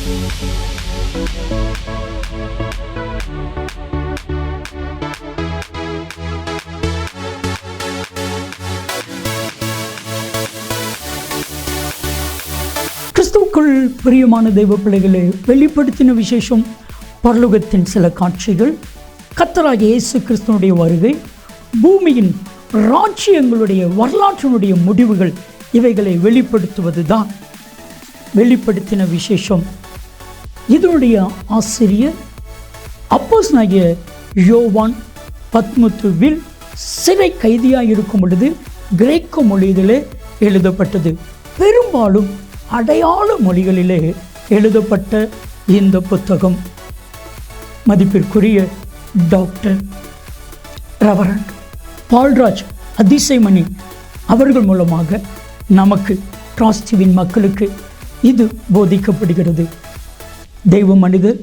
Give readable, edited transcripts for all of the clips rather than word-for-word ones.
கிறிஸ்துவுக்குள் பிரியமான தெய்வ பிள்ளைகளை வெளிப்படுத்தின விசேஷம் பரலோகத்தின் சில காட்சிகள், கர்த்தராகிய இயேசு கிறிஸ்துவனுடைய வருகை, பூமியின் ராஜ்யங்களுடைய வரலாற்றினுடைய முடிவுகள், இவைகளை வெளிப்படுத்துவது தான் வெளிப்படுத்தின விசேஷம். இதனுடைய ஆசிரியர் அப்போஸ்தலனாகிய யோவான் பத்மத்துவில் சிறை கைதியாக இருக்கும் பொழுது கிரேக்க மொழியிலே எழுதப்பட்டது. பெரும்பாலும் அடையாள மொழிகளிலே எழுதப்பட்ட இந்த புத்தகம் மதிப்பிற்குரிய டாக்டர் ரெவரண்ட் பால்ராஜ் அதிசயமணி அவர்கள் மூலமாக நமக்கு டிராஸ்டிவின் மக்களுக்கு இது போதிக்கப்படுகிறது. தெய்வ மனிதர்,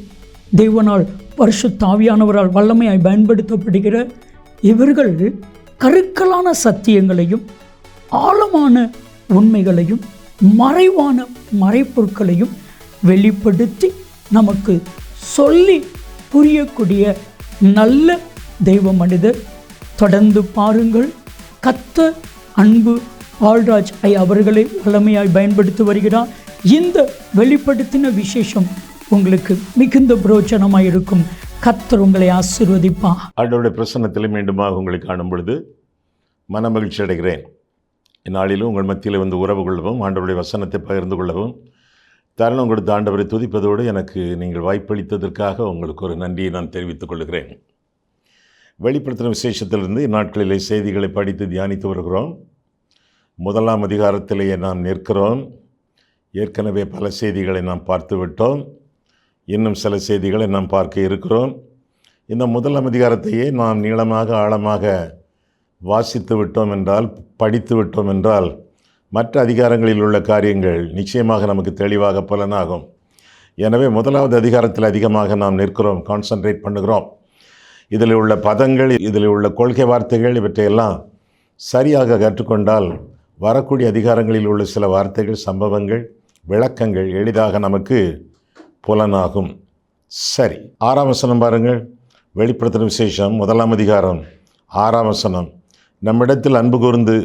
தெய்வனால் பரிசுத்த ஆவியானவரால் வல்லமையாய் பயன்படுத்தப்படுகிற இவர்கள் கருக்கலான சத்தியங்களையும் ஆழமான உண்மைகளையும் மறைவான மறைப்பொருட்களையும் வெளிப்படுத்தி நமக்கு சொல்லி புரியக்கூடிய நல்ல தெய்வ மனிதர். தொடர்ந்து பாருங்கள். கர்த்தர் அன்பு பால்ராஜ் அவர்களை வல்லமையாய் பயன்படுத்தி வருகிறார். இந்த வெளிப்படுத்தின விசேஷம் உங்களுக்கு மிகுந்த பிரயோஜனமாக இருக்கும். கர்த்தர் உங்களை ஆசீர்வதிப்பார். ஆண்டவருடைய பிரசன்னத்தில் மீண்டுமாக உங்களை காணும் பொழுது மன மகிழ்ச்சி அடைகிறேன். இந்நாளிலும் உங்கள் மத்தியில் வந்து உறவு கொள்ளவும், ஆண்டவருடைய வசனத்தை பகிர்ந்து கொள்ளவும் தருணம் கொடுத்த ஆண்டவரை துதிப்பதோடு எனக்கு நீங்கள் வாய்ப்பளித்ததற்காக உங்களுக்கு ஒரு நன்றியை நான் தெரிவித்துக் கொள்கிறேன். வெளிப்படுத்தின விசேஷத்திலிருந்து இந்நாட்களிலே செய்திகளை படித்து தியானித்து வருகிறோம். 1ஆம் அதிகாரத்திலேயே நாம் நிற்கிறோம். ஏற்கனவே பல செய்திகளை நாம் பார்த்து விட்டோம். இன்னும் சில செய்திகளை நாம் பார்க்க இருக்கிறோம். இந்த 1ஆம் அதிகாரத்தையே நாம் நீளமாக ஆழமாக வாசித்து விட்டோம் என்றால், படித்து விட்டோம் என்றால், மற்ற அதிகாரங்களில் உள்ள காரியங்கள் நிச்சயமாக நமக்கு தெளிவாக புலனாகும். எனவே 1ஆவது அதிகாரத்தில் அதிகமாக நாம் நிற்கிறோம், கான்சன்ட்ரேட் பண்ணுகிறோம். இதில் உள்ள பதங்கள், இதில் உள்ள கொள்கை வார்த்தைகள், இவற்றையெல்லாம் சரியாக கற்றுக்கொண்டால் வரக்கூடிய அதிகாரங்களில் உள்ள சில வார்த்தைகள், சம்பவங்கள், விளக்கங்கள் எளிதாக நமக்கு புலனாகும். சரி, 6ஆம் வசனம் பாருங்கள். வெளிப்படுத்தின விசேஷம் 1ஆம் அதிகாரம் 6ஆம் வசனம். நம்மிடத்தில் அன்பு கூர்ந்து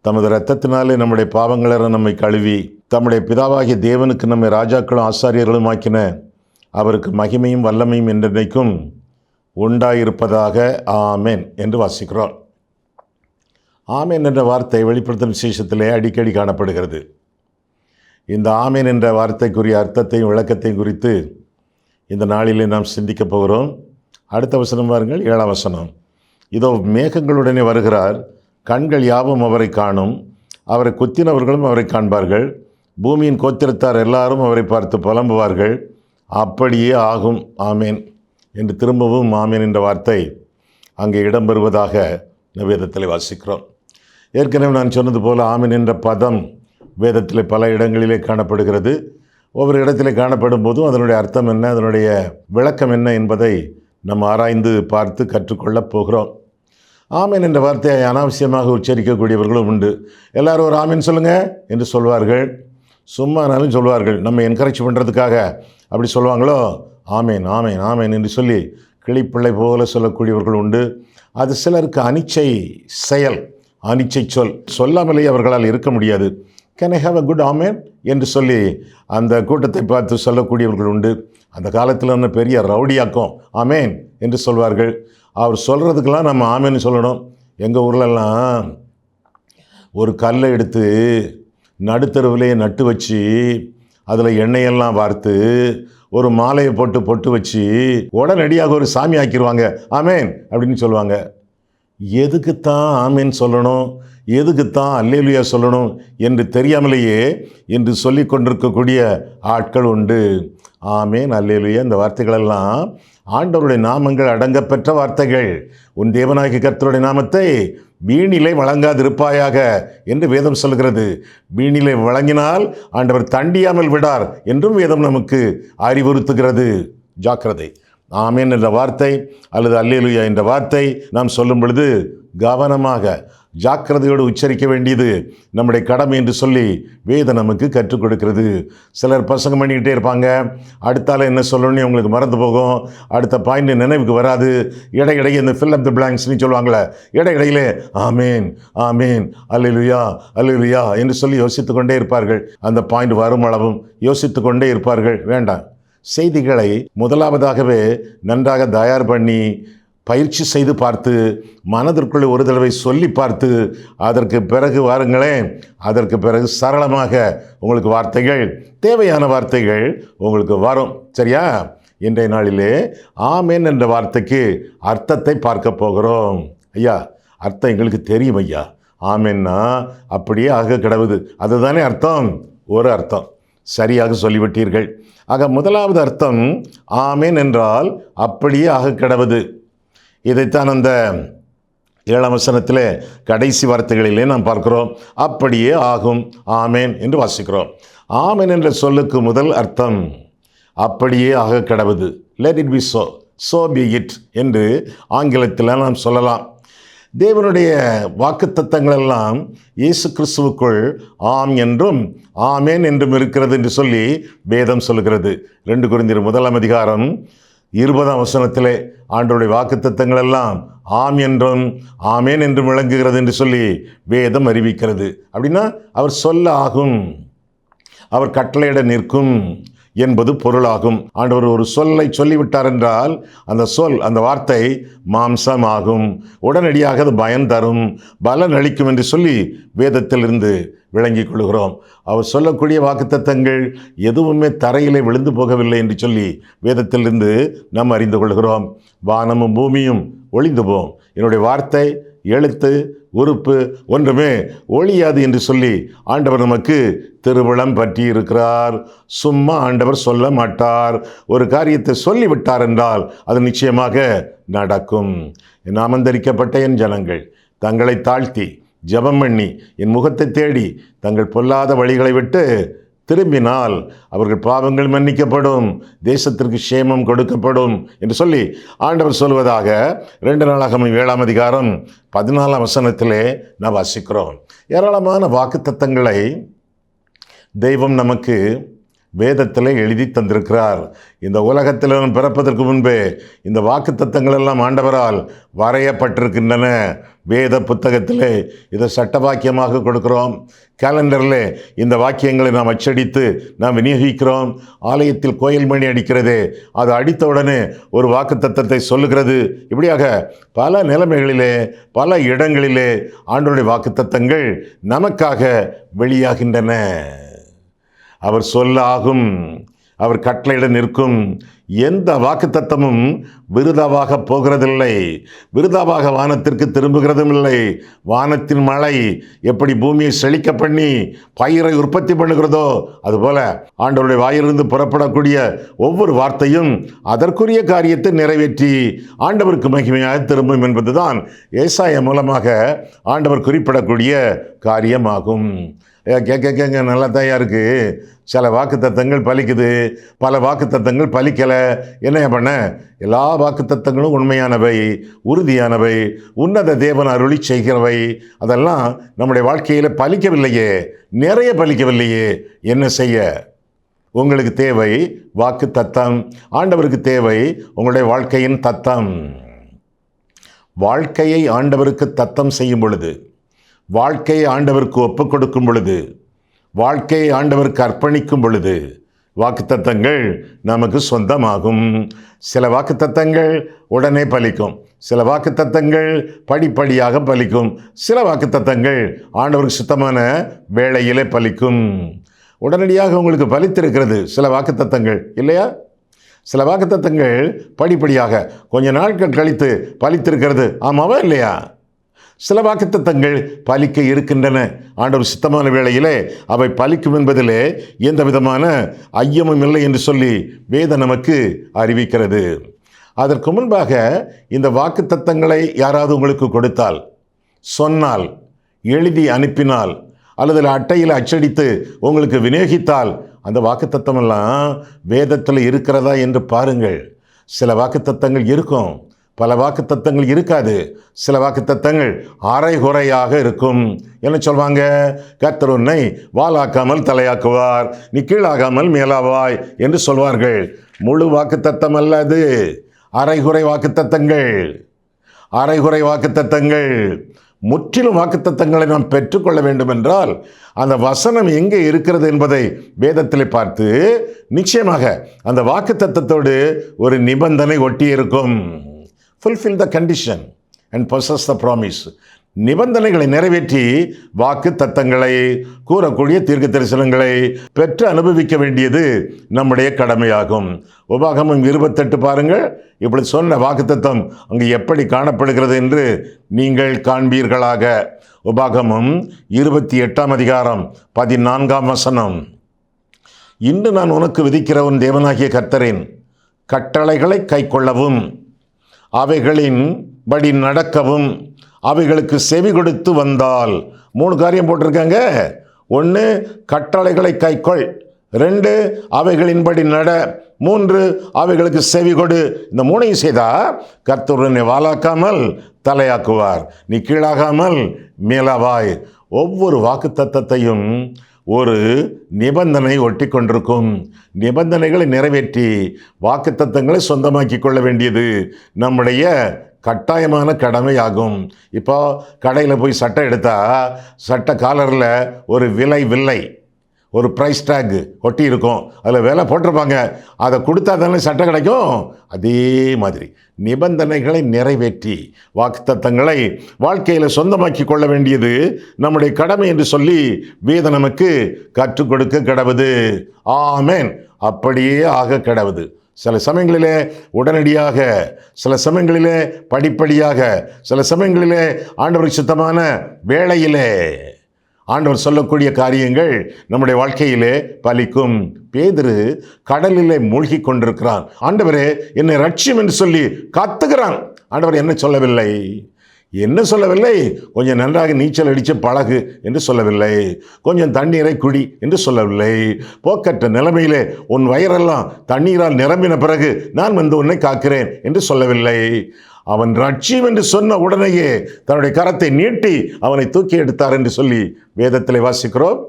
தமது இரத்தத்தினாலே நம்முடைய பாவங்களற நம்மை கழுவி தம்முடைய பிதாவாகிய தேவனுக்கு நம்மை ராஜாக்களும் ஆசாரியர்களும் ஆக்கின அவருக்கு மகிமையும் வல்லமையும் என்றென்றைக்கும் உண்டாயிருப்பதாக ஆமேன் என்று வாசிக்கிறோம். ஆமேன் என்ற வார்த்தை வெளிப்படுத்தும் விசேஷத்திலே அடிக்கடி காணப்படுகிறது. இந்த ஆமேன் என்ற வார்த்தைக்குரிய அர்த்தத்தையும் விளக்கத்தையும் குறித்து இந்த நாளிலே நாம் சிந்திக்கப் போகிறோம். அடுத்த வசனம் பாருங்கள், 7ஆம் வசனம். இதோ மேகங்களுடனே வருகிறார், கண்கள் யாவும் அவரை காணும், அவரை குத்தினவர்களும் அவரை காண்பார்கள், பூமியின் கோத்திரத்தார் எல்லாரும் அவரை பார்த்து புலம்புவார்கள், அப்படியே ஆகும் ஆமேன் என்று திரும்பவும் ஆமேன் என்ற வார்த்தை அங்கே இடம்பெறுவதாக வேதத்தில் வாசிக்கிறோம். ஏற்கனவே நான் சொன்னது போல் ஆமேன் என்ற பதம் வேதத்தில் பல இடங்களிலே காணப்படுகிறது. ஒவ்வொரு இடத்திலே காணப்படும் போதும் அதனுடைய அர்த்தம் என்ன, அதனுடைய விளக்கம் என்ன என்பதை நம்ம ஆராய்ந்து பார்த்து கற்றுக்கொள்ளப் போகிறோம். ஆமேன் என்ற வார்த்தையை அனாவசியமாக உச்சரிக்கக்கூடியவர்களும் உண்டு. எல்லாரும் ஒரு ஆமேன் சொல்லுங்கள் என்று சொல்வார்கள். சும்மானாலும் சொல்வார்கள். நம்ம என்கரேஜ் பண்ணுறதுக்காக அப்படி சொல்லுவாங்களோ, ஆமேன் ஆமேன் ஆமேன் என்று சொல்லி கிளிப்பிள்ளை போல சொல்லக்கூடியவர்கள் உண்டு. அது சிலருக்கு அனிச்சை செயல், அனிச்சை சொல். சொல்லாமலேயே அவர்களால் இருக்க முடியாது. Can I have a good amen என்று சொல்லி அந்த கூட்டத்தை பார்த்து சொல்லக்கூடியவர்கள் உண்டு. அந்த காலத்தில் வந்து பெரிய ரவுடியாக்கம் ஆமேன் என்று சொல்வார்கள். அவர் சொல்கிறதுக்கெல்லாம் நம்ம ஆமேன்னு சொல்லணும். எங்கள் ஊர்லெல்லாம் ஒரு கல்லை எடுத்து நடுத்தருவிலே நட்டு வச்சு அதில் எண்ணெயெல்லாம் வார்த்து ஒரு மாலையை போட்டு பொட்டு வச்சு உடனடியாக ஒரு சாமி ஆக்கிடுவாங்க. ஆமேன் அப்படின்னு சொல்லுவாங்க. எதுக்குத்தான் ஆமேன் சொல்லணும், எதுக்குத்தான் அல்லேலுயா சொல்லணும் என்று தெரியாமலேயே என்று சொல்லி கொண்டிருக்கக்கூடிய ஆட்கள் உண்டு. ஆமேன் அல்லேலுயா இந்த வார்த்தைகளெல்லாம் ஆண்டவருடைய நாமங்கள் அடங்கப்பெற்ற வார்த்தைகள். உன் தேவனாகிய கர்த்தருடைய நாமத்தை வீணிலை வழங்காதிருப்பாயாக என்று வேதம் சொல்கிறது. வீணிலை வழங்கினால் ஆண்டவர் தண்டியாமல் விடார் என்றும் வேதம் நமக்கு அறிவுறுத்துகிறது. ஜாக்கிரதை. ஆமேன் என்ற வார்த்தை அல்லது அல்லேலுயா என்ற வார்த்தை நாம் சொல்லும் பொழுது கவனமாக ஜாக்கிரதையோடு உச்சரிக்க வேண்டியது நம்முடைய கடமை என்று சொல்லி வேதம் நமக்கு கற்றுக் கொடுக்கிறது. சிலர் பசங்க பண்ணிக்கிட்டே இருப்பாங்க, அடுத்தால என்ன சொல்லணும்னு அவங்களுக்கு மறந்து போகும், அடுத்த பாயிண்ட் நினைவுக்கு வராது. இடையிடையே இந்த ஃபில் அப் தி பிளாங்க்ஸ்னு சொல்லுவாங்களே, இடையிடையிலே ஆமேன் ஆமேன் அல்லேலூயா அல்லேலூயா என்று சொல்லி யோசித்து கொண்டே இருப்பார்கள். அந்த பாயிண்ட் வரும் அளவும் யோசித்து கொண்டே இருப்பார்கள். வேண்டாம். செய்திகளை முதலாவதாகவே நன்றாக தயார் பண்ணி பயிற்சி செய்து பார்த்து மனதிற்குள்ளே ஒரு தடவை சொல்லி பார்த்து அதற்கு பிறகு வாருங்களேன். அதற்கு பிறகு சரளமாக உங்களுக்கு வார்த்தைகள், தேவையான வார்த்தைகள் உங்களுக்கு வரும். சரியா? இன்றைய நாளிலே ஆமேன் என்ற வார்த்தைக்கு அர்த்தத்தை பார்க்க போகிறோம். ஐயா, அர்த்தம் எங்களுக்கு தெரியும் ஐயா. ஆமேன்னா அப்படியே ஆக கிடவுது, அதுதானே அர்த்தம். ஒரு அர்த்தம் சரியாக சொல்லிவிட்டீர்கள். ஆக முதலாவது அர்த்தம் ஆமேன் என்றால் அப்படியே ஆக கிடவுது. இதைத்தான் அந்த 7ஆம் வசனத்திலே கடைசி வார்த்தைகளிலே நாம் பார்க்கிறோம். அப்படியே ஆகும் ஆமேன் என்று வாசிக்கிறோம். ஆமேன் என்ற சொல்லுக்கு முதல் அர்த்தம் அப்படியே ஆக கிடவுது. Let it be so, so be it என்று ஆங்கிலத்தில் நாம் சொல்லலாம். தேவனுடைய வாக்குத்தத்தங்கள் எல்லாம் இயேசு கிறிஸ்துவுக்குள் ஆம் என்றும் ஆமேன் என்றும் இருக்கிறது என்று சொல்லி வேதம் சொல்லுகிறது. 2 கொரிந்தியர் 1ஆம் அதிகாரம் 20ஆம் வசனத்திலே ஆண்டவருடைய வாக்குத்தத்தங்கள் எல்லாம் ஆம் என்றும் ஆமேன் என்றும் விளங்குகிறது என்று சொல்லி வேதம் அறிவிக்கிறது. அப்படின்னா அவர் சொல்ல ஆகும், அவர் கட்டளையிட நிற்கும் என்பது பொருளாகும். ஆண்டவர் ஒரு சொல்லை சொல்லிவிட்டார் என்றால் அந்த சொல், அந்த வார்த்தை மாம்சமாகும், உடனடியாக அது பயன் தரும், பலன் அளிக்கும் என்று சொல்லி வேதத்திலிருந்து விளங்கிக் கொள்கிறோம். அவர் சொல்லக்கூடிய வாக்குத்தத்தங்கள் எதுவுமே தரையிலே விழுந்து போகவில்லை என்று சொல்லி வேதத்திலிருந்து நாம் அறிந்து கொள்கிறோம். வானமும் பூமியும் ஒளிந்து போம், என்னுடைய வார்த்தை, எழுத்து, உறுப்பு ஒன்றுமே ஒழியாது என்று சொல்லி ஆண்டவர் நமக்கு திருவிழம் பற்றி இருக்கிறார். சும்மா ஆண்டவர் சொல்ல மாட்டார். ஒரு காரியத்தை சொல்லிவிட்டார் என்றால் அது நிச்சயமாக நடக்கும். நாமந்தரிக்கப்பட்ட என் ஜனங்கள் தங்களை தாழ்த்தி ஜெபம் பண்ணி என் முகத்தை தேடி தங்கள் பொல்லாத வழிகளை விட்டு திரும்பினால் அவர்கள் பாவங்கள் மன்னிக்கப்படும், தேசத்திற்கு சேமம் கொடுக்கப்படும் என்று சொல்லி ஆண்டவர் சொல்வதாக 2 நாளாகமம் 7ஆம் அதிகாரம் 14ஆம் வசனத்திலே நாம் வாசிக்கிறோம். ஏராளமான வாக்குத்தத்தங்களை தெய்வம் நமக்கு வேதத்தில் எழுதி தந்திருக்கிறார். இந்த உலகத்தில் நாம் பிறப்பதற்கு முன்பே இந்த வாக்குத்தத்தங்கள் எல்லாம் ஆண்டவரால் வரையப்பட்டிருக்கின்றன. வேத புத்தகத்திலே இதை சட்ட வாக்கியமாக கொடுக்கிறோம். கேலண்டரில் இந்த வாக்கியங்களை நாம் அச்சடித்து நாம் விநியோகிக்கிறோம். ஆலயத்தில் கோயில் மணி அடிக்கிறதே, அது அடித்த உடனே ஒரு வாக்குத்தத்தத்தை சொல்லுகிறது. இப்படியாக பல நிலைமைகளிலே பல இடங்களிலே ஆண்டவருடைய வாக்குத்தத்தங்கள் நமக்காக வெளியாகின்றன. அவர் சொல்ல ஆகும், அவர் கட்டளையிட நிற்கும். எந்த வாக்குத்தத்தமும் விருதாவாக போகிறதில்லை, விருதாவாக வானத்திற்கு திரும்புகிறதும் இல்லை. வானத்தின் மழை எப்படி பூமியை செழிக்க பண்ணி பயிரை உற்பத்தி பண்ணுகிறதோ அதுபோல ஆண்டவருடைய வாயிலிருந்து புறப்படக்கூடிய ஒவ்வொரு வார்த்தையும் அதற்குரிய காரியத்தை நிறைவேற்றி ஆண்டவருக்கு மகிமையாக திரும்பும் என்பதுதான் ஏசாயா மூலமாக ஆண்டவர் குறிப்பிடக்கூடிய காரியமாகும். கேட்க நல்லா தான் இருக்குது. சில வாக்குத்தத்தங்கள் பலிக்குது, பல வாக்குத்தத்தங்கள் பலிக்கலை. என்ன பண்ண? எல்லா வாக்குத்தத்தங்களும் உண்மையானவை, உறுதியானவை, உன்னத தேவன் அருளி செய்கிறவை. அதெல்லாம் நம்முடைய வாழ்க்கையில் பலிக்கவில்லையே, நிறைய பலிக்கவில்லையே. என்ன செய்ய? உங்களுக்கு தேவை வாக்குத்தத்தம், ஆண்டவருக்கு தேவை உங்களுடைய வாழ்க்கையின் தத்தம். வாழ்க்கையை ஆண்டவருக்கு தத்தம் செய்யும் பொழுது, வாழ்க்கையை ஆண்டவருக்கு ஒப்புக் கொடுக்கும் பொழுது, வாழ்க்கையை ஆண்டவருக்கு அர்ப்பணிக்கும் பொழுது வாக்குத்தத்தங்கள் நமக்கு சொந்தமாகும். சில வாக்குத்தத்தங்கள் உடனே பலிக்கும், சில வாக்குத்தத்தங்கள் படிப்படியாக பலிக்கும், சில வாக்குத்தத்தங்கள் ஆண்டவருக்கு சுத்தமான வேளையிலே பலிக்கும். உடனடியாக உங்களுக்கு பலித்திருக்கிறது சில வாக்குத்தத்தங்கள் இல்லையா? சில வாக்குத்தத்தங்கள் படிப்படியாக கொஞ்ச நாட்கள் கழித்து பலித்திருக்கிறது. ஆமாவா இல்லையா? சில வாக்குத்தத்தங்கள் பலிக்க இருக்கின்றன. ஆண்டவர் சுத்தமான வேளையிலே அவை பலிக்கும் என்பதிலே எந்த விதமான ஐயமும் இல்லை என்று சொல்லி வேதம் நமக்கு அறிவிக்கிறது. அதற்கு முன்பாக இந்த வாக்குத்தத்தங்களை யாராவது உங்களுக்கு கொடுத்தால், சொன்னால், எழுதி அனுப்பினால் அல்லது அட்டையில் அச்சடித்து உங்களுக்கு விநியோகித்தால் அந்த வாக்குத்தத்தமெல்லாம் வேதத்தில் இருக்கிறதா என்று பாருங்கள். சில வாக்குத்தத்தங்கள் இருக்கும், பல வாக்குத்தத்தங்கள் இருக்காது. சில வாக்குத்தத்தங்கள் அரைகுறையாக இருக்கும். என்ன சொல்வாங்க? கர்த்தர் உன்னை வாலாக்காமல் தலையாக்குவார், நீ கீழாகாமல் மேலாவாய் என்று சொல்வார்கள். முழு வாக்குத்தத்தம் அல்ல அது, அரைகுறை வாக்குத்தத்தங்கள். அரைகுறை வாக்குத்தத்தங்கள். முற்றிலும் வாக்குத்தத்தங்களை நாம் பெற்றுக்கொள்ள வேண்டும் என்றால் அந்த வசனம் எங்கே இருக்கிறது என்பதை வேதத்தில் பார்த்து நிச்சயமாக அந்த வாக்குத்தத்தத்தோடு ஒரு நிபந்தனை ஒட்டி இருக்கும். fulfill the condition and possess the promise. நிபந்தனைகளை நிறைவேற்றி வாக்கு தத்தங்களை கூறக்கூடிய தீர்க்க தரிசனங்களை பெற்று அனுபவிக்க வேண்டியது நம்முடைய கடமையாகும். உபாகமம் 28 பாருங்கள். இப்படி சொன்ன வாக்குத்தத்தம் அங்கு எப்படி காணப்படுகிறது என்று நீங்கள் காண்பீர்களாக. உபாகமம் 28 அதிகாரம் 14 வசனம். இன்று நான் உனக்கு விதிக்கிற உன் தேவனாகிய கர்த்தரின் கட்டளைகளை கைக்கொள்ளவும் அவைகளின் படி நடக்கவும் அவைகளுக்கு செவி கொடுத்து வந்தால். 3 காரியம் போட்டிருக்காங்க. 1 கட்டளைகளை கைக்கொள், 2 அவைகளின்படி நட, 3 அவைகளுக்கு செவி கொடு. இந்த 3ஐயும் செய்தா கர்த்தர் உன்னை வாலாக்காமல் தலையாக்குவார், நீ கீழாகாமல் மேலாவாய். ஒவ்வொரு வாக்குத்தத்தத்தையும் ஒரு நிபந்தனை ஒட்டி கொண்டிருக்கும். நிபந்தனைகளை நிறைவேற்றி வாக்குத்தத்தங்களை சொந்தமாக்கி கொள்ள வேண்டியது நம்முடைய கட்டாயமான கடமையாகும். இப்போ கடையில் போய் சட்டை எடுத்தால் சட்டை காலரில் ஒரு விலை ஒரு ப்ரைஸ் டேக் ஒட்டி இருக்கும், அதில் விலை போட்டிருப்பாங்க. அதை கொடுத்தா தானே சட்டை கிடைக்கும். அதே மாதிரி நிபந்தனைகளை நிறைவேற்றி வாக்குத்தத்தங்களை வாழ்க்கையில் சொந்தமாக்கி கொள்ள வேண்டியது நம்முடைய கடமை என்று சொல்லி வேதம் நமக்கு கற்றுக் கொடுக்க கடவுது. ஆமென். அப்படியே ஆக கடவுது. சில சமயங்களிலே உடனடியாக, சில சமயங்களிலே படிப்படியாக, சில சமயங்களிலே ஆண்டவருக்கு சித்தமான வேளையிலே ஆண்டவர் சொல்லக்கூடிய காரியங்கள் நம்முடைய வாழ்க்கையிலே பலிக்கும். பேதுரு கடலிலே மூழ்கி கொண்டிருக்கிறான். ஆண்டவரே என்னை ரட்சியும் என்று சொல்லி காத்துகிறான். ஆண்டவர் என்ன சொல்லவில்லை? கொஞ்சம் நன்றாக நீச்சல் அடித்து பழகு என்று சொல்லவில்லை. கொஞ்சம் தண்ணீரை குடி என்று சொல்லவில்லை. போக்கற்ற நிலைமையிலே உன் வயிறெல்லாம் தண்ணீரால் நிரம்பின பிறகு நான் வந்து உன்னை காக்கிறேன் என்று சொல்லவில்லை. அவன் ரட்சியும் என்று சொன்ன உடனேயே தன்னுடைய கரத்தை நீட்டி அவனை தூக்கி எடுத்தார் என்று சொல்லி வேதத்தில் வாசிக்கிறோம்.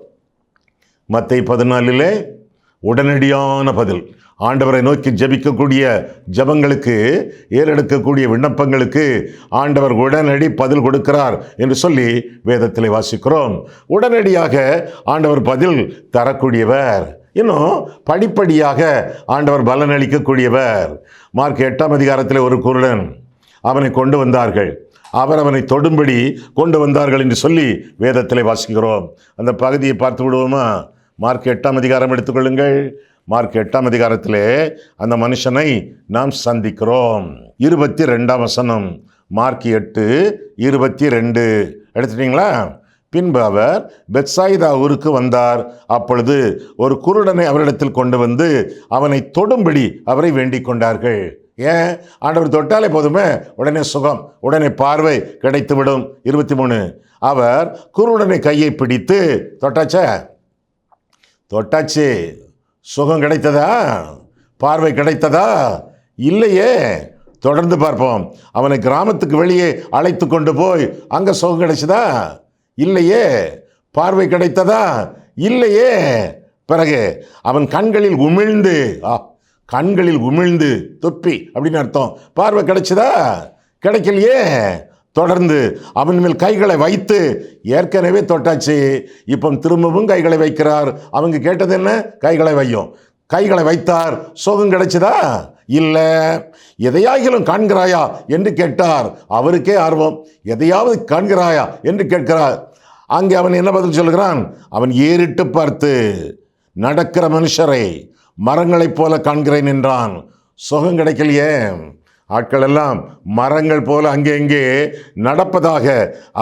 மத்தேயு 14 உடனடியான பதில். ஆண்டவரை நோக்கி ஜெபிக்கக்கூடிய ஜெபங்களுக்கு, ஏறெடுக்கக்கூடிய விண்ணப்பங்களுக்கு ஆண்டவர் உடனடி பதில் கொடுக்கிறார் என்று சொல்லி வேதத்தில் வாசிக்கிறோம். உடனடியாக ஆண்டவர் பதில் தரக்கூடியவர். இன்னும் படிப்படியாக ஆண்டவர் பலனளிக்கக்கூடியவர். மார்க் 8 அதிகாரத்தில் ஒரு குருடன் அவனை கொண்டு வந்தார்கள், அவனை தொடும்படி கொண்டு வந்தார்கள் என்று சொல்லி வேதத்தில் வாசிக்கிறோம். அந்த பகுதியை பார்த்து விடுவோமா? மார்க் 8 அதிகாரம் எடுத்துக்கொள்ளுங்கள். மார்க் 8 அதிகாரத்திலே அந்த மனுஷனை நாம் சந்திக்கிறோம். 22 வசனம். மார்க் 8:22 எடுத்துட்டீங்களா? பின்பு அவர் பெத்சாயிதா ஊருக்கு வந்தார். அப்பொழுது ஒரு குருடனை அவரிடத்தில் கொண்டு வந்து அவனை தொடும்படி அவரை வேண்டிக் கொண்டார்கள். ஏன்? ஆண்டவர் தொட்டாலே போதுமே, உடனே சுகம், உடனே பார்வை கிடைத்துவிடும். 23 அவர் குருடனை கையை பிடித்து தொட்டாச்சு. சுகம் கிடைத்ததா? பார்வை கிடைத்ததா? இல்லையே. தொடர்ந்து பார்ப்போம். அவனை கிராமத்துக்கு வெளியே அழைத்து கொண்டு போய் அங்கே சுகம் கிடைச்சதா? இல்லையே. பார்வை கிடைத்ததா? இல்லையே. பிறகு அவன் கண்களில் உமிழ்ந்து துப்பி அப்படின்னு அர்த்தம். பார்வை கிடைச்சதா? கிடைக்கலையே. தொடர்ந்து அவன் மேல் கைகளை வைத்து, ஏற்கனவே தொட்டாச்சு, இப்போ திரும்பவும் கைகளை வைக்கிறார். அவங்க கேட்டது என்ன? கைகளை வைத்தார். சுகம் கிடைச்சதா? இல்லை. எதையாகிலும் காண்கிறாயா என்று கேட்டார். அவருக்கே ஆர்வம், எதையாவது காண்கிறாயா என்று கேட்கிறார். அங்கே அவன் என்ன பதில் சொல்கிறான்? அவன் ஏறிட்டு பார்த்து நடக்கிற மனுஷரை மரங்களைப் போல காண்கிறேன் என்றான். சுகம் கிடைக்கலையே. ஆட்கள் எல்லாம் மரங்கள் போல அங்கே நடப்பதாக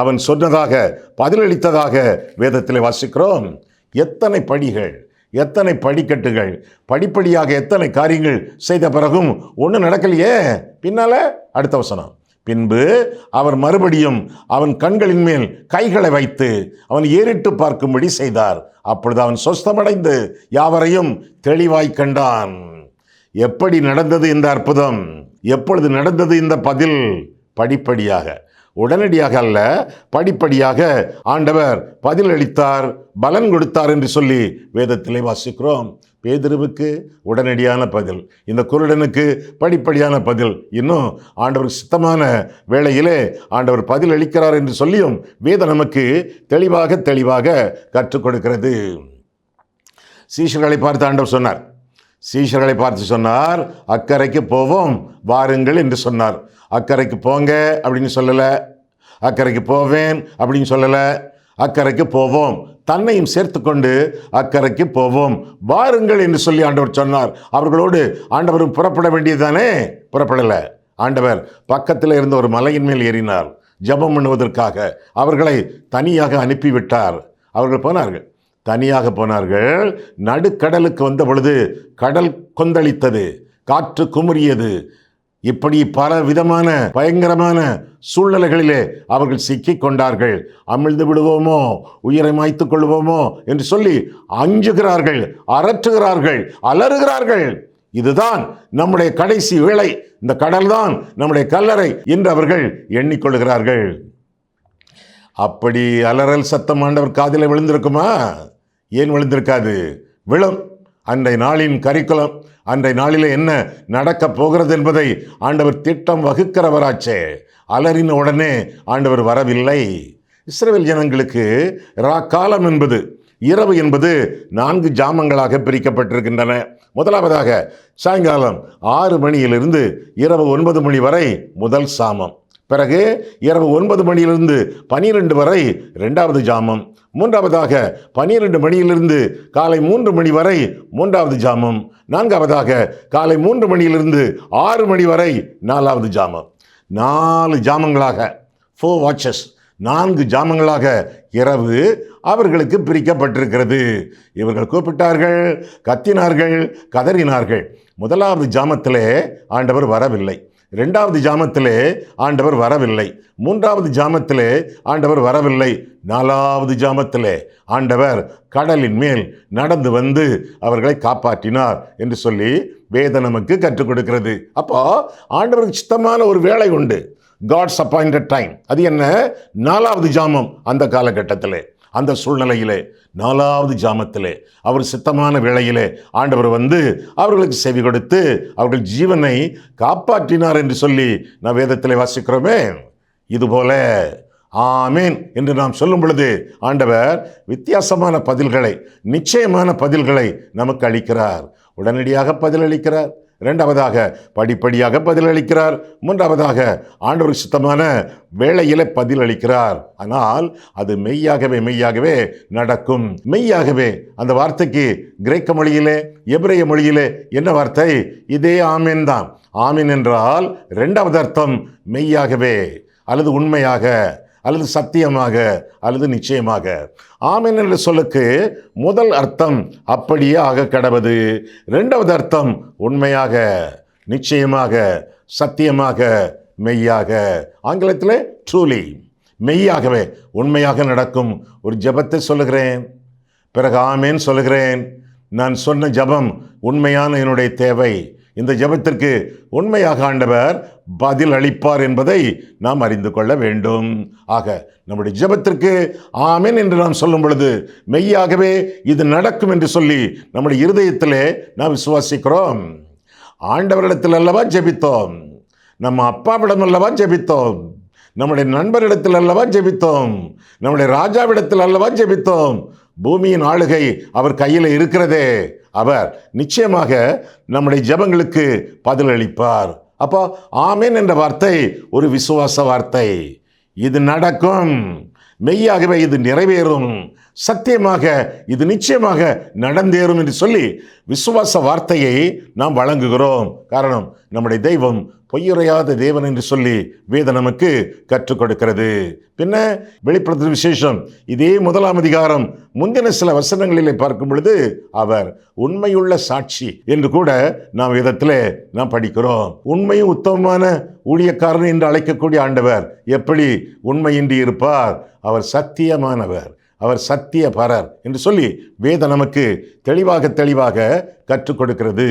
அவன் சொன்னதாக, பதிலளித்ததாக வேதத்தில் வாசிக்கிறோம். எத்தனை படிகள், எத்தனை படிக்கட்டுகள், படிப்படியாக எத்தனை காரியங்கள் செய்த பிறகும் ஒன்றும் நடக்கலையே. பின்னால அடுத்த வசனம். பின்பு அவர் மறுபடியும் அவன் கண்களின் மேல் கைகளை வைத்து அவன் ஏறிட்டு பார்க்கும்படி செய்தார். அப்பொழுது அவன் சொஸ்தமடைந்து யாவரையும் தெளிவாய் கண்டான். எப்படி நடந்தது இந்த அற்புதம்? எப்பொழுது நடந்தது இந்த பதில்? படிப்படியாக, உடனடியாக அல்ல, படிப்படியாக ஆண்டவர் பதில் அளித்தார், பலன் கொடுத்தார் என்று சொல்லி வேதத்திலே வாசிக்கிறோம். பேதுருவுக்கு உடனடியான பதில், இந்த குருடனுக்கு படிப்படியான பதில், இன்னும் ஆண்டவர் சித்தமான வேளையிலே ஆண்டவர் பதில் அளிக்கிறார் என்று சொல்லியும் வேதம் நமக்கு தெளிவாக கற்றுக் கொடுக்கிறது. சீஷர்களை பார்த்து ஆண்டவர் சொன்னார், சீஷர்களை பார்த்து சொன்னார், அக்கறைக்கு போவோம் வாருங்கள் என்று சொன்னார். அக்கறைக்கு போங்க அப்படின்னு சொல்லலை, அக்கறைக்கு போவேன் அப்படின்னு சொல்லலை, அக்கறைக்கு போவோம், தன்னையும் சேர்த்து கொண்டு அக்கறைக்கு போவோம் வாருங்கள் என்று சொல்லி ஆண்டவர் சொன்னார். அவர்களோடு ஆண்டவரும் புறப்பட வேண்டியதுதானே? புறப்படலை. ஆண்டவர் பக்கத்தில் இருந்த ஒரு மலையின் மேல் ஏறினார் ஜெபம் பண்ணுவதற்காக. அவர்களை தனியாக அனுப்பிவிட்டார். அவர்கள் போனார்கள், தனியாக போனார்கள். நடுக்கடலுக்கு வந்த பொழுது கடல் கொந்தளித்தது, காற்று குமுறியது. இப்படி பல விதமான பயங்கரமான சூழ்நிலைகளிலே அவர்கள் சிக்கிக் கொண்டார்கள். அமிழ்ந்து விடுவோமோ, உயிரை மாய்த்துக் கொள்வோமோ என்று சொல்லி அஞ்சுகிறார்கள், அரற்றுகிறார்கள், அலறுகிறார்கள். இதுதான் நம்முடைய கடைசி வேளை, இந்த கடல் தான் நம்முடைய கல்லறை என்று அவர்கள் எண்ணிக்கொள்கிறார்கள். அப்படி அலறல் சத்தம் ஆண்டவர் காதில் விழுந்திருக்குமா? ஏன் விழுந்திருக்காது? விழும். அன்றைய நாளின் கரிக்குலம், அன்றைய நாளிலே என்ன நடக்கப் போகிறது என்பதை ஆண்டவர் திட்டம் வகுக்கிறவராச்சே. அலறின உடனே ஆண்டவர் வரவில்லை. இஸ்ரவேல் ஜனங்களுக்கு ராக்காலம் என்பது, இரவு என்பது 4 ஜாமங்களாக பிரிக்கப்பட்டிருக்கின்றன. முதலாவதாக சாயங்காலம் 6 மணியிலிருந்து இரவு 9 மணி வரை முதல் சாமம். பிறகு இரவு 9 மணியிலிருந்து 12 வரை 2வது ஜாமம். மூன்றாவதாக 12 மணியிலிருந்து காலை 3 மணி வரை 3வது ஜாமம். நான்காவதாக காலை 3 மணியிலிருந்து 6 மணி வரை 4வது ஜாமம். 4 ஜாமங்களாக, 4 வாட்சஸ், 4 ஜாமங்களாக இரவு அவர்களுக்கு பிரிக்கப்பட்டிருக்கிறது. இவர்கள் கூப்பிட்டார்கள், கத்தினார்கள், கதறினார்கள். முதலாவது ஜாமத்திலே ஆண்டவர் வரவில்லை, 2வது ஜாமத்திலே ஆண்டவர் வரவில்லை, 3வது ஜாமத்திலே ஆண்டவர் வரவில்லை, 4வது ஜாமத்திலே ஆண்டவர் கடலின் மேல் நடந்து வந்து அவர்களை காப்பாற்றினார் என்று சொல்லி வேதம் நமக்கு கற்றுக் கொடுக்கிறது. அப்போ ஆண்டவருக்கு சித்தமான ஒரு வேலை உண்டு, காட்ஸ் அப்பாயிண்டட் டைம். அது என்ன? 4வது ஜாமம். அந்த காலகட்டத்திலே, அந்த சூழ்நிலையிலே, 4வது ஜாமத்திலே, அவர் சித்தமான வேளையிலே ஆண்டவர் வந்து அவர்களுக்கு செவி கொடுத்து அவர்கள் ஜீவனை காப்பாற்றினார் என்று சொல்லி நாம் வேதத்திலே வாசிக்கிறோமே. இதுபோல ஆமேன் என்று நாம் சொல்லும் பொழுது ஆண்டவர் வித்தியாசமான பதில்களை, நிச்சயமான பதில்களை நமக்கு அளிக்கிறார். உடனடியாக பதிலளிக்கிறார், 2வதாக படிப்படியாக பதிலளிக்கிறார், 3வதாக ஆண்டவர் சித்தமான வேளையிலே பதிலளிக்கிறார். ஆனால் அது மெய்யாகவே நடக்கும். மெய்யாகவே, அந்த வார்த்தைக்கு கிரேக்க மொழியிலே, எபிரேய மொழியிலே என்ன வார்த்தை? இதே ஆமேன் தான். ஆமீன் என்றால் 2வது அர்த்தம் மெய்யாகவே, அல்லது உண்மையாக, அல்லது சத்தியமாக, அல்லது நிச்சயமாக. ஆமென் என்ற சொல்லுக்கு முதல் அர்த்தம் அப்படியே ஆக கடவது, 2வது அர்த்தம் உண்மையாக, நிச்சயமாக, சத்தியமாக, மெய்யாக. ஆங்கிலத்தில் ட்ரூலி, மெய்யாகவே, உண்மையாக நடக்கும். ஒரு ஜெபத்தை சொல்லுகிறேன், பிறகு ஆமென் சொல்லுகிறேன். நான் சொன்ன ஜெபம் உண்மையான என்னுடைய தேவை. இந்த ஜெபத்திற்கு உண்மையாக ஆண்டவர் பதில் அளிப்பார் என்பதை நாம் அறிந்து கொள்ள வேண்டும். ஆக நம்முடைய ஜெபத்திற்கு ஆமென் என்று நாம் சொல்லும் பொழுது மெய்யாகவே இது நடக்கும் என்று சொல்லி நம்முடைய இருதயத்திலே நாம் விசுவாசிக்கிறோம். ஆண்டவரிடத்தில் அல்லவா ஜெபித்தோம், நம்ம அப்பாவிடம் அல்லவா ஜெபித்தோம், நம்முடைய நண்பரிடத்தில் அல்லவா ஜெபித்தோம், நம்முடைய ராஜாவிடத்தில் அல்லவா ஜெபித்தோம். பூமியின் ஆளுகை அவர் கையில் இருக்கிறதே. அவர் நிச்சயமாக நம்முடைய ஜெபங்களுக்கு பதில் அளிப்பார். அப்போ ஆமென் என்ற வார்த்தை ஒரு விசுவாச வார்த்தை. இது நடக்கும், மெய்யாகவே இது நிறைவேறும், சத்தியமாக இது நிச்சயமாக நடந்தேறும் என்று சொல்லி விசுவாச வார்த்தையை நாம் வழங்குகிறோம். காரணம், நம்முடைய தெய்வம் பொய்யுரையாத தேவன் என்று சொல்லி வேதம் நமக்கு கற்றுக் கொடுக்கிறது. பின்ன வெளிப்படுத்தும் விசேஷம் இதே 1ஆம் அதிகாரம் முந்தின சில வசனங்களிலே பார்க்கும் பொழுது அவர் உண்மையுள்ள சாட்சி என்று கூட நாம் வேதத்திலே நாம் படிக்கிறோம். உண்மையும் உத்தமமான ஊழியக்காரன் என்று அழைக்கக்கூடிய ஆண்டவர் எப்படி உண்மையின்றி இருப்பார்? அவர் சத்தியமானவர், அவர் சத்தியபரர் என்று சொல்லி வேதம் நமக்கு தெளிவாக கற்றுக் கொடுக்கிறது.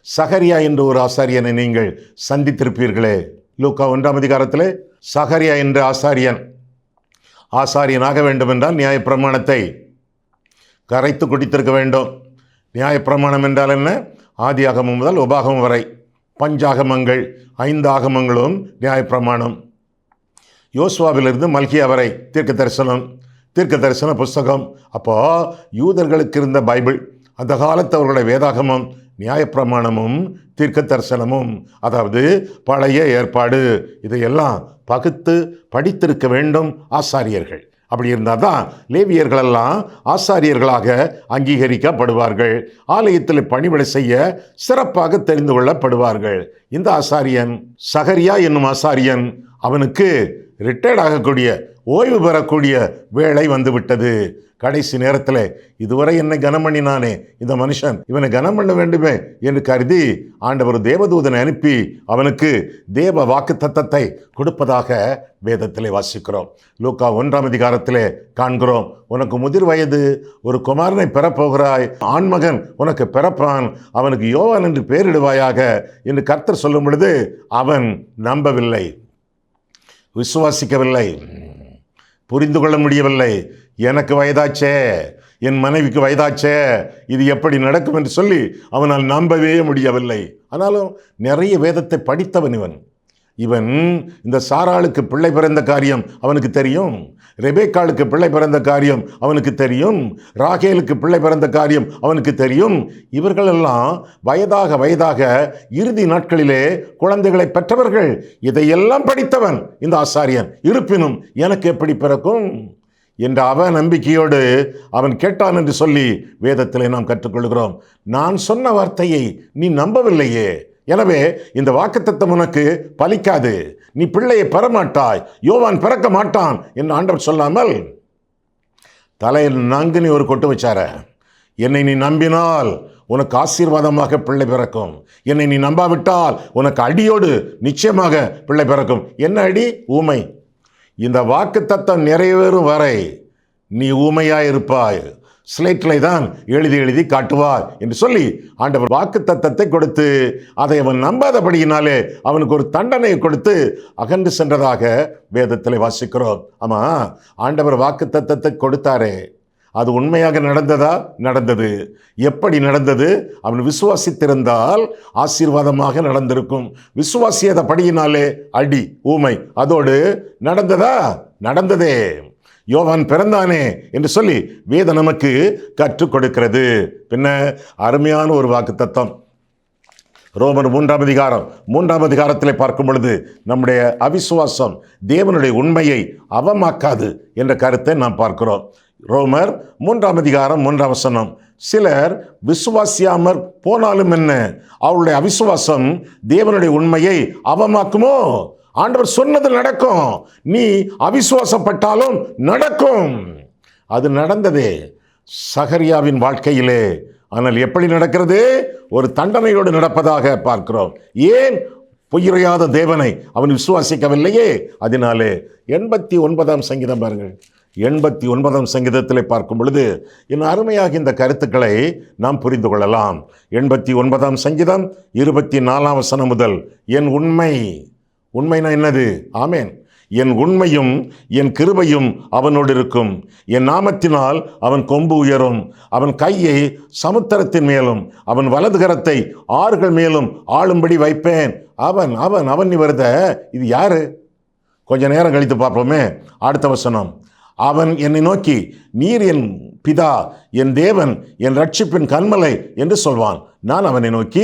சகரியா என்ற ஒரு ஆசாரியனை நீங்கள் சந்தித்திருப்பீர்களே. லூக்கா 1ஆம் அதிகாரத்திலே சகரியா என்ற ஆசாரியனாக வேண்டும் என்றால் நியாயப்பிரமாணத்தை கரைத்து குடித்திருக்க வேண்டும். நியாயப்பிரமாணம் என்றால் என்ன? ஆதியாகமம் முதல் உபாகமம் வரை பஞ்சாகமங்கள், 5 ஆகமங்களும் நியாயப்பிரமாணம். யோசுவாவிலிருந்து மல்கியா வரை தீர்க்க தரிசன புஸ்தகம். அப்போ யூதர்களுக்கு இருந்த பைபிள், அந்த காலத்து அவர்களுடைய வேதாகமம், நியாயப்பிரமாணமும் தீர்க்க தரிசனமும், அதாவது பழைய ஏற்பாடு, இதையெல்லாம் பகுத்து படித்திருக்க வேண்டும் ஆசாரியர்கள். அப்படி இருந்தால் தான் லேவியர்களெல்லாம் ஆசாரியர்களாக அங்கீகரிக்கப்படுவார்கள். ஆலயத்தில் பணிவிடை செய்ய சிறப்பாக தெரிந்து கொள்ளப்படுவார்கள். இந்த ஆசாரியன் சகரியா என்னும் ஆசாரியன், அவனுக்கு ரிட்டையர்ட் ஆகக்கூடிய, ஓய்வு பெறக்கூடிய வேளை வந்துவிட்டது. கடைசி நேரத்தில் இதுவரை என்னை கனம் பண்ணினானே இந்த மனுஷன், இவனை கனம் பண்ண வேண்டுமே என்று கருதி ஆண்டவர் தேவதூதனை அனுப்பி அவனுக்கு தேவ வாக்கு தத்தத்தை கொடுப்பதாக வேதத்திலே வாசிக்கிறோம். லூக்கா 1ஆம் அதிகாரத்திலே காண்கிறோம். உனக்கு முதிர் வயது, ஒரு குமாரனை பெறப்போகிறாய், ஆண்மகன் உனக்கு பிறப்பான், அவனுக்கு யோவான் என்று பெயரிடுவாயாக என்று கர்த்தர் சொல்லும் பொழுது அவன் நம்பவில்லை, விசுவாசிக்கவில்லை, புரிந்து கொள்ள முடியவில்லை. எனக்கு வயதாச்சே, என் மனைவிக்கு வயதாச்சே, இது எப்படி நடக்கும் என்று சொல்லி அவனால் நம்பவே முடியவில்லை. ஆனாலும் நிறைய வேதத்தை படித்தவன் இவன் இந்த சாராளுக்கு பிள்ளை பிறந்த காரியம் அவனுக்கு தெரியும், ரெபேக்காளுக்கு பிள்ளை பிறந்த காரியம் அவனுக்கு தெரியும், ராகேலுக்கு பிள்ளை பிறந்த காரியம் அவனுக்கு தெரியும். இவர்களெல்லாம் வயதாக இறுதி நாட்களிலே குழந்தைகளை பெற்றவர்கள். இதையெல்லாம் படித்தவன் இந்த ஆசாரியன். இருப்பினும் எனக்கு எப்படி பிறக்கும் என்ற நம்பிக்கையோடு அவன் கேட்டான் என்று சொல்லி வேதத்திலே நாம் கற்றுக்கொள்கிறோம். நான் சொன்ன வார்த்தையை நீ நம்பவில்லையே, எனவே இந்த வாக்குத்தத்தம் உனக்கு பலிக்காது, நீ பிள்ளையை பெறமாட்டாய், யோவான் பிறக்க மாட்டான் என்று ஆண்டவர் சொல்லாமல் தலையில் நங்குனி ஒரு கொட்டு வச்சார. என்னை நீ நம்பினால் உனக்கு ஆசீர்வாதமாக பிள்ளை பிறக்கும், என்னை நீ நம்பாவிட்டால் உனக்கு அடியோடு நிச்சயமாக பிள்ளை பிறக்கும். என்ன அடி? ஊமை. இந்த வாக்குத்தத்தம் நிறைவேறும் வரை நீ ஊமையாயிருப்பாய், ஸ்லேட்டில் தான் எழுதி காட்டுவார் என்று சொல்லி ஆண்டவர் வாக்கு தத்தத்தை கொடுத்து அதை அவன் நம்பாதபடியினாலே அவனுக்கு ஒரு தண்டனை கொடுத்து அகன்று சென்றதாக வேதத்தில் வாசிக்கிறோம். ஆமாம், ஆண்டவர் வாக்கு தத்தத்தை கொடுத்தாரே, அது உண்மையாக நடந்ததா? நடந்தது. எப்படி நடந்தது? அவன் விசுவாசித்திருந்தால் ஆசீர்வாதமாக நடந்திருக்கும். விசுவாசியதபடியினாலே அடி, ஊமை. அதோடு நடந்ததா? நடந்ததே. யோவான் பிறந்தானே என்று சொல்லி வேதம் நமக்கு கற்றுக் கொடுக்கிறது. பின்ன அருமையான ஒரு வாக்கு தத்தம் ரோமர் 3ஆம் அதிகாரத்திலே பார்க்கும் பொழுது நம்முடைய அவிசுவாசம் தேவனுடைய உண்மையை அவமாக்காது என்ற கருத்தை நாம் பார்க்கிறோம். ரோமர் 3ஆம் அதிகாரம் 3ஆம் வசனம், சிலர் விசுவாசியாமற் போனாலும் என்ன, அவருடைய அவிசுவாசம் தேவனுடைய உண்மையை அவமாக்குமோ? ஆண்டவர் சொன்னது நடக்கும், நீ அவிசுவாசப்பட்டாலும் நடக்கும். அது நடந்ததே சகரியாவின் வாழ்க்கையிலே. ஆனால் எப்படி நடக்கிறது? ஒரு தண்டனையோடு நடப்பதாக பார்க்கிறோம். ஏன்? பொய்யுரையாத தேவனை அவன் விசுவாசிக்கவில்லையே. அதனாலே 89ஆம் சங்கீதம் பாருங்கள். 89ஆம் சங்கீதத்திலே பார்க்கும் பொழுது இன்னும் அருமையாக இந்த கருத்துக்களை நாம் புரிந்து கொள்ளலாம். 89ஆம் சங்கீதம் 24ஆம் வசனம் முதல், என் உண்மைனா என்னது? ஆமேன். என் உண்மையும் என் கிருபையும் அவனோடு இருக்கும், என் நாமத்தினால் அவன் கொம்பு உயரும், அவன் கையை சமுத்திரத்தின் மேலும் அவன் வலது கரத்தை ஆறுகள் மேலும் ஆளும்படி வைப்பேன். அவன் வருத, இது யாரு? கொஞ்ச நேரம் கழித்து பார்ப்போமே. அடுத்த வசனம், அவன் என்னை நோக்கி, நீர் என் பிதா, என் தேவன், என் ரட்சிப்பின் கன்மலை என்று சொல்வான். நான் அவனை நோக்கி,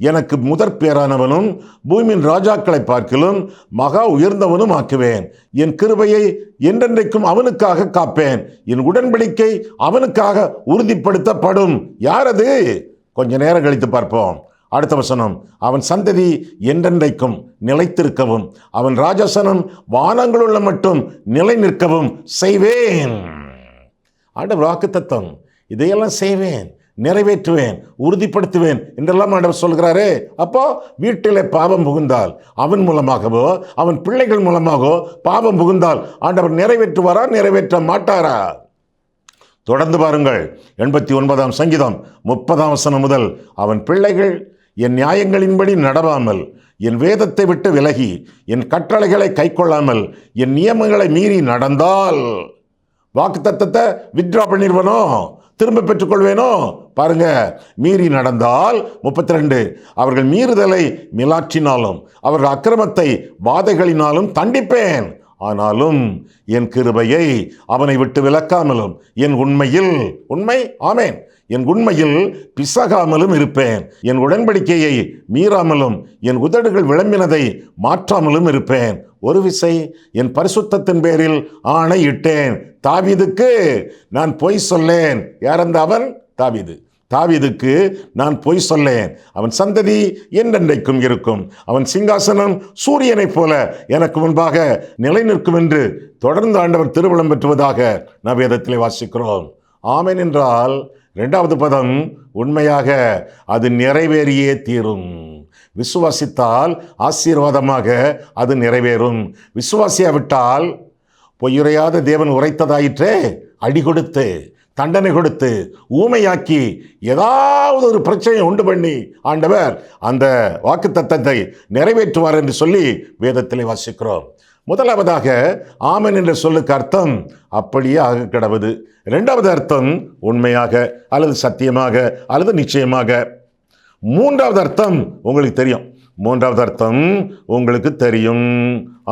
எனக்கு முதற் பேரானவனும் பூமியின் ராஜாக்களை பார்க்கிலும் மகா உயர்ந்தவனும் ஆக்குவேன். என் கிருபையை என்றென்றைக்கும் அவனுக்காக காப்பேன், என் உடன்படிக்கை அவனுக்காக உறுதிப்படுத்தப்படும். யார் அது? கொஞ்ச நேரம் கழித்து பார்ப்போம். அடுத்த வசனம், அவன் சந்ததி என்றென்றைக்கும் நிலைத்திருக்கவும் அவன் ராஜசனம் வானங்களுள்ள மட்டும் நிலை நிற்கவும் செய்வேன். ஆண்டவர் வாக்குத்தத்தம், இதையெல்லாம் செய்வேன், நிறைவேற்றுவேன், உறுதிப்படுத்துவேன் என்றெல்லாம் ஆண்டவர் சொல்கிறாரே. அப்போ வீட்டிலே பாவம் புகுந்தால், அவன் மூலமாகவோ அவன் பிள்ளைகள் மூலமாகவோ பாவம் புகுந்தால் ஆண்டவர் நிறைவேற்றுவாரா? நிறைவேற்ற மாட்டாரா? தொடர்ந்து பாருங்கள். 89ஆம் சங்கீதம் 30ஆம் வசனம் முதல், அவன் பிள்ளைகள் என் நியாயங்களின்படி நடவாமல், என் வேதத்தை விட்டு விலகி, என் கட்டளைகளை கைக்கொள்ளாமல், என் நியமங்களை மீறி நடந்தால் வாக்குத்தத்தத்தை வித்ட்ரா பண்ணிடுவேனோ, திரும்ப பெற்றுக்கொள்வேனோ? பாருங்க, மீறி நடந்தால் 32, அவர்கள் மீறுதலை மிலாற்றினாலும் அவர்கள் அக்கிரமத்தை வாதைகளினாலும் தண்டிப்பேன். ஆனாலும் என் கிருபையை அவனை விட்டு விலக்காமலும் என் உண்மையில் ஆமென், என் உண்மையில் பிசகாமலும் இருப்பேன். என் உடன்படிக்கையை மீறாமலும் என் உதடுகள் விளம்பினதை மாற்றாமலும் இருப்பேன். ஒரு விசை என் பரிசுத்தத்தின் பேரில் ஆணையிட்டேன், தாவீதுக்கு நான் பொய் சொல்லேன். யார் அந்த அவன்? தாவீதுக்கு நான் பொய் சொல்லேன். அவன் சந்ததி என்றென்றைக்கும் இருக்கும். அவன் சிங்காசனம் சூரியனைப் போல எனக்கு முன்பாக நிலை நிற்கும் என்று தொடர்ந்து ஆண்டவர் திருவிழம் பெற்றுவதாக நாம் வேதத்திலே வாசிக்கிறோம். ஆமென் என்றால் 2வது பதம் உண்மையாக அது நிறைவேறியே தீரும். விசுவாசித்தால் ஆசீர்வாதமாக அது நிறைவேறும். விசுவாசியாவிட்டால் பொய்யுரையாத தேவன் உரைத்ததாயிற்றே, அடி கொடுத்து, தண்டனை கொடுத்து, ஊமையாக்கி, ஏதாவது ஒரு பிரச்சனையை உண்டு பண்ணி ஆண்டவர் அந்த வாக்குத்தத்தத்தை நிறைவேற்றுவார் என்று சொல்லி வேதத்திலே வாசிக்கிறோம். முதலாவதாக ஆமென் என்ற சொல்லுக்கு அர்த்தம் அப்படியே ஆக கடவுது. 2வது அர்த்தம் உண்மையாக அல்லது சத்தியமாக அல்லது நிச்சயமாக. 3வது அர்த்தம் உங்களுக்கு தெரியும். 3வது அர்த்தம் உங்களுக்கு தெரியும்.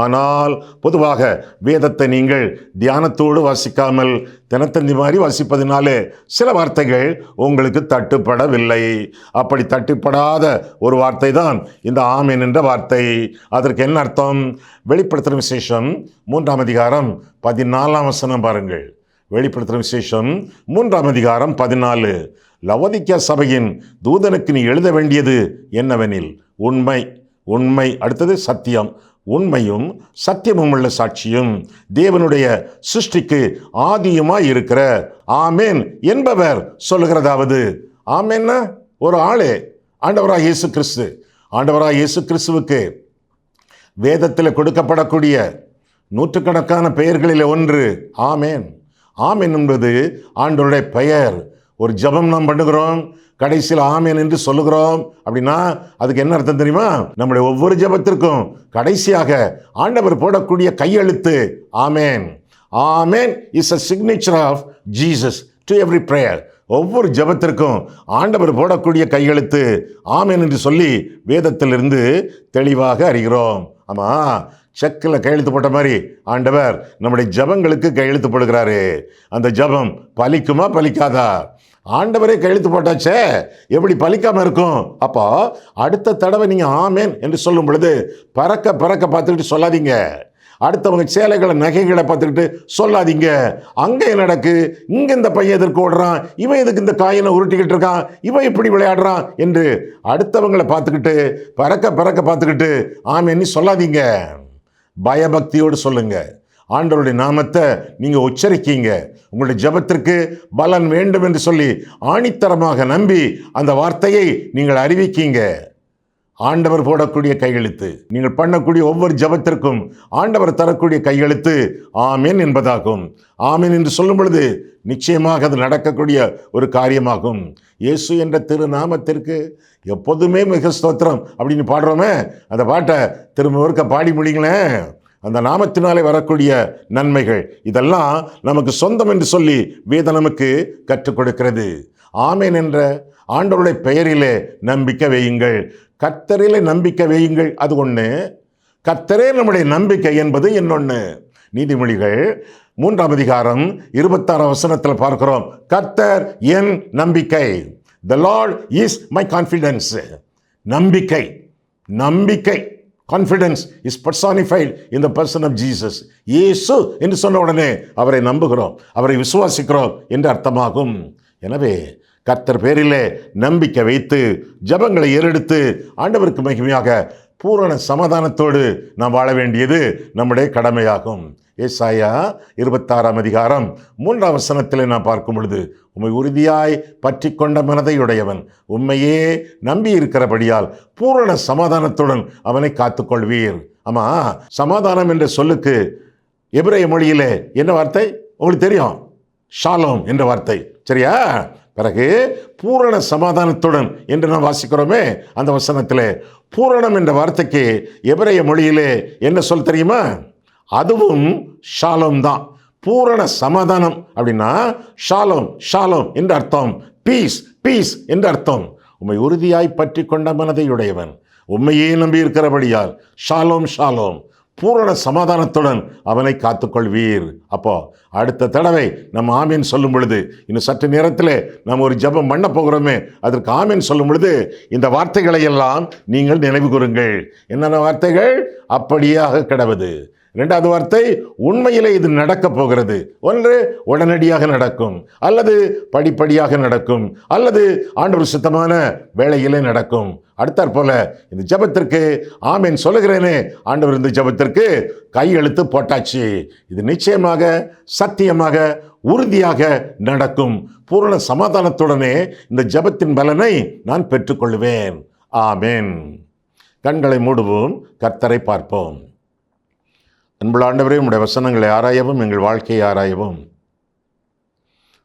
ஆனால் பொதுவாக வேதத்தை நீங்கள் தியானத்தோடு வாசிக்காமல் தினத்தந்தி மாதிரி வாசிப்பதினாலே சில வார்த்தைகள் உங்களுக்கு தட்டுப்படவில்லை. அப்படி தட்டுப்படாத ஒரு வார்த்தை தான் இந்த ஆமென் என்ற வார்த்தை. அதற்கு என்ன அர்த்தம்? வெளிப்படுத்தின விசேஷம் 3ஆம் அதிகாரம் 14ஆம் வசனம் பாருங்கள். வெளிப்படுத்தின விசேஷம் 3ஆம் அதிகாரம் 14. லவோதிக்கா சபையின் தூதனுக்கு நீ எழுத வேண்டியது என்னவெனில், உண்மை, அடுத்தது சத்தியம், உண்மையும் சத்தியமும் உள்ள சாட்சியும், தேவனுடைய சிருஷ்டிக்கு ஆதியுமாய் இருக்கிற ஆமென் என்பவர் சொல்லுகிறதாவது. ஆமென்னா ஒரு ஆளே, ஆண்டவராக இயேசு கிறிஸ்து. ஆண்டவராக இயேசு கிறிஸ்துவுக்கு வேதத்தில் கொடுக்கப்படக்கூடிய நூற்றுக்கணக்கான பெயர்களில் ஒன்று ஆமென். ஆமென் என்பது ஆண்டவருடைய பெயர். ஒரு ஜெபம் நாம் பண்ணுகிறோம், கடைசியில் ஆமென் என்று சொல்லுகிறோம் அப்படின்னா அதுக்கு என்ன அர்த்தம் தெரியுமா? நம்முடைய ஒவ்வொரு ஜெபத்திற்கும் கடைசியாக ஆண்டவர் போடக்கூடிய கையெழுத்து ஆமென். ஆமென் is a signature of Jesus to every prayer. ஒவ்வொரு ஜெபத்திற்கும் ஆண்டவர் போடக்கூடிய கையெழுத்து ஆமென் என்று சொல்லி வேதத்திலிருந்து தெளிவாக அறிகிறோம். ஆமா, செக்கில் கையெழுத்து போட்ட மாதிரி ஆண்டவர் நம்முடைய ஜெபங்களுக்கு கையெழுத்து போடுகிறாரு. அந்த ஜெபம் பலிக்குமா பலிக்காதா? ஆண்டவரே கையெழுத்து போட்டாச்சே, எப்படி பலிக்காம இருக்கும்? அப்போ அடுத்த தடவை நீங்க ஆமென் என்று சொல்லும் பொழுது பறக்க பார்த்துக்கிட்டு சொல்லாதீங்க. அடுத்தவங்க சேலைகளை நகைகளை பார்த்துக்கிட்டு சொல்லாதீங்க. அங்கே என்ன நடக்கு, இங்க இந்த பையன் எதற்கு ஓடுறான், இவன் எதுக்கு இந்த காயினை உருட்டிக்கிட்டு இருக்கான், இவன் இப்படி விளையாடுறான் என்று அடுத்தவங்களை பார்த்துக்கிட்டு பறக்க பார்த்துக்கிட்டு ஆமென்னு சொல்லாதீங்க. பயபக்தியோடு சொல்லுங்க. ஆண்டவருடைய நாமத்தை நீங்க உச்சரிக்கீங்க. உங்களுடைய ஜெபத்திற்கு பலன் வேண்டும் என்று சொல்லி ஆணித்தரமாக நம்பி அந்த வார்த்தையை நீங்கள் அறிவிக்கீங்க. ஆண்டவர் போடக்கூடிய கையெழுத்து, நீங்கள் பண்ணக்கூடிய ஒவ்வொரு ஜெபத்திற்கும் ஆண்டவர் தரக்கூடிய கையெழுத்து ஆமென் என்பதாகும். ஆமென் என்று சொல்லும் பொழுது நிச்சயமாக அது நடக்கக்கூடிய ஒரு காரியமாகும். இயேசு என்ற திருநாமத்திற்கு எப்போதுமே மிக ஸ்தோத்திரம் அப்படின்னு பாடுறோமே, அந்த பாட்டை திரும்ப ஒருக்க பாடி முடியுங்களேன். அந்த நாமத்தினாலே வரக்கூடிய நன்மைகள் இதெல்லாம் நமக்கு சொந்தம் என்று சொல்லி வேதம் நமக்கு கற்றுக் கொடுக்கிறது. ஆமென் என்ற ஆண்டவருடைய பெயரிலே நம்பிக்கை வையுங்கள், கர்த்தரிலே நம்பிக்கை வையுங்கள், அது ஒன்று. கர்த்தரே நம்முடைய நம்பிக்கை என்பது இன்னொன்று. நீதிமொழிகள் 3ஆம் அதிகாரம் 26ஆம் வசனத்தில் பார்க்கிறோம், கர்த்தர் என் நம்பிக்கை. The Lord is my confidence. நம்பிக்கை confidence is personified in the person of Jesus. இயேசு என்று சொன்ன உடனே அவரை நம்புகிறோம், அவரை விசுவாசிக்கிறோம் என்று அர்த்தமாகும். எனவே கர்த்தர் பேரிலே நம்பிக்கை வைத்து ஜெபங்களை ஏறெடுத்து ஆண்டவருக்கு மகிமையாக பூரண சமாதானத்தோடு நாம் வாழ வேண்டியது நம்முடைய கடமையாகும். ஏசாயா 26ஆம் அதிகாரம் 3ஆம் வசனத்திலே நாம் பார்க்கும் பொழுது, உம்மை உறுதியாய் பற்றி கொண்ட மனதை உடையவன் உம்மையே நம்பி இருக்கிறபடியால் பூரண சமாதானத்துடன் அவனை காத்துக்கொள்வீர். ஆமா, சமாதானம் என்ற சொல்லுக்கு எபிரேய மொழியிலே என்ன வார்த்தை உங்களுக்கு தெரியும்? ஷாலோம் என்ற வார்த்தை. சரியா? பிறகு பூரண சமாதானத்துடன் என்று நாம் வாசிக்கிறோமே, அந்த வசனத்தில் பூரணம் என்ற வார்த்தைக்கு எபிரேய மொழியிலே என்ன சொல் தெரியுமா? அதுவும் ஷாலோம் தான். பூரண சமாதானம் அப்படின்னா ஷாலோம், ஷாலோம் என்ற அர்த்தம். பீஸ், பீஸ் என்ற அர்த்தம். உம்மை உறுதியாய் பற்றி கொண்ட மனதை உடையவன், உம்மையே நம்பி இருக்கிறபடியால் ஷாலோம், ஷாலோம், பூரண சமாதானத்துடன் அவனை காத்துக்கொள்வீர். அப்போ அடுத்த தடவை நம்ம ஆமீன் சொல்லும் பொழுது, இன்னும் சற்று நேரத்தில் நம்ம ஒரு ஜெபம் பண்ண போகிறோமே, அதற்கு ஆமீன் சொல்லும் பொழுது இந்த வார்த்தைகளை எல்லாம் நீங்கள் நினைவு கூறுங்கள். என்னென்ன வார்த்தைகள்? அப்படியாக கிடவது. இரண்டாவது வார்த்தை, உண்மையிலே இது நடக்க போகிறது. ஒன்று உடனடியாக நடக்கும், அல்லது படிப்படியாக நடக்கும், அல்லது ஆண்டவர் சுத்தமான வேளையிலே நடக்கும். அடுத்தாற் போல இந்த ஜெபத்திற்கு ஆமீன் சொல்லுகிறேனே, ஆண்டவர் இந்த ஜெபத்திற்கு கையெழுத்து போட்டாச்சு. இது நிச்சயமாக, சத்தியமாக, உறுதியாக நடக்கும். பூரண சமாதானத்துடனே இந்த ஜெபத்தின் பலனை நான் பெற்றுக்கொள்வேன். ஆமேன். கண்களை மூடுவோம், கர்த்தரை பார்ப்போம். அன்புள்ள ஆண்டவரே, உம்முடைய வசனங்களை ஆராயவும், எங்கள் வாழ்க்கையை ஆராயவும்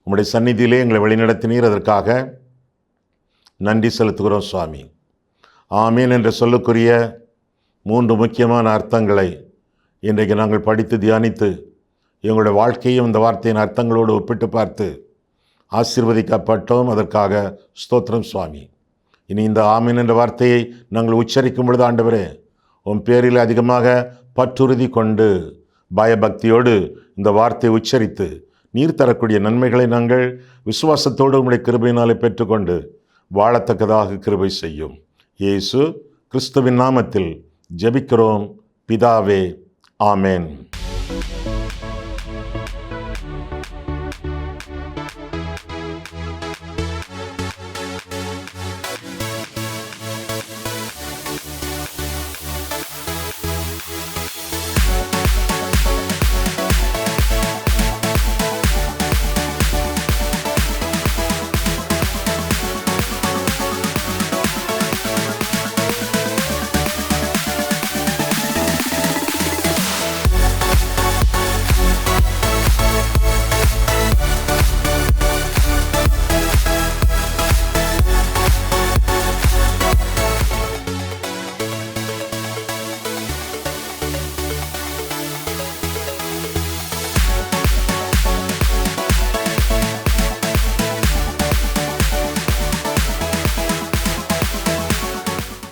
உம்முடைய சந்நிதியிலே எங்களை வழிநடத்தினீர். அதற்காக நன்றி செலுத்துகிறோம் சுவாமி. ஆமீன் என்ற சொல்லுக்குரிய 3 முக்கியமான அர்த்தங்களை இன்றைக்கு நாங்கள் படித்து தியானித்து எங்களுடைய வாழ்க்கையும் இந்த வார்த்தையின் அர்த்தங்களோடு ஒப்பிட்டு பார்த்து ஆசீர்வதிக்கப்பட்டோம். அதற்காக ஸ்தோத்திரம் சுவாமி. இனி இந்த ஆமீன் என்ற வார்த்தையை நாங்கள் உச்சரிக்கும் பொழுது ஆண்டவரே, உன் பேரில் அதிகமாக பற்றுறுதி கொண்டு பயபக்தியோடு இந்த வார்த்தையை உச்சரித்து நீர் தரக்கூடிய நன்மைகளை நாங்கள் விசுவாசத்தோடு உம்முடைய கிருபையினாலே பெற்றுக்கொண்டு வாழத்தக்கதாக கிருபை செய்யும். இயேசு கிறிஸ்துவின் நாமத்தில் ஜெபிக்கிறோம் பிதாவே. ஆமேன்.